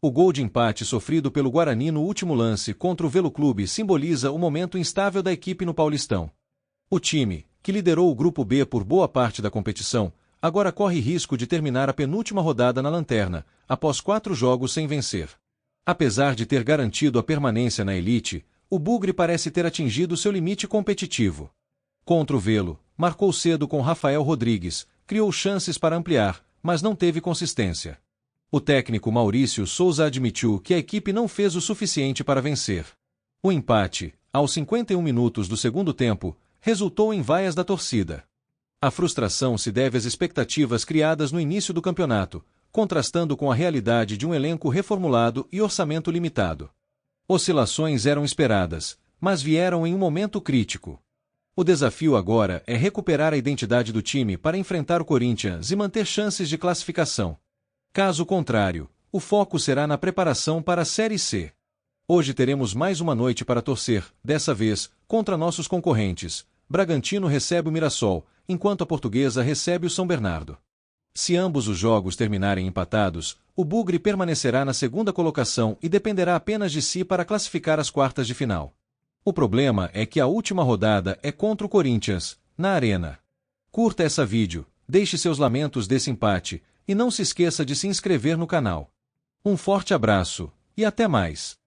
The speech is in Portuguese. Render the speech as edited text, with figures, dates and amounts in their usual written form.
O gol de empate sofrido pelo Guarani no último lance contra o Veloclube simboliza o momento instável da equipe no Paulistão. O time, que liderou o Grupo B por boa parte da competição, agora corre risco de terminar a penúltima rodada na lanterna, após 4 jogos sem vencer. Apesar de ter garantido a permanência na elite, o Bugre parece ter atingido seu limite competitivo. Contra o Velo, marcou cedo com Rafael Rodrigues, criou chances para ampliar, mas não teve consistência. O técnico Maurício Souza admitiu que a equipe não fez o suficiente para vencer. O empate, aos 51 minutos do segundo tempo, resultou em vaias da torcida. A frustração se deve às expectativas criadas no início do campeonato, contrastando com a realidade de um elenco reformulado e orçamento limitado. Oscilações eram esperadas, mas vieram em um momento crítico. O desafio agora é recuperar a identidade do time para enfrentar o Corinthians e manter chances de classificação. Caso contrário, o foco será na preparação para a Série C. Hoje teremos mais uma noite para torcer, dessa vez, contra nossos concorrentes. Bragantino recebe o Mirassol, enquanto a Portuguesa recebe o São Bernardo. Se ambos os jogos terminarem empatados, o Bugre permanecerá na segunda colocação e dependerá apenas de si para classificar as quartas de final. O problema é que a última rodada é contra o Corinthians, na Arena. Curta essa vídeo, deixe seus lamentos desse empate, e não se esqueça de se inscrever no canal. Um forte abraço, e até mais!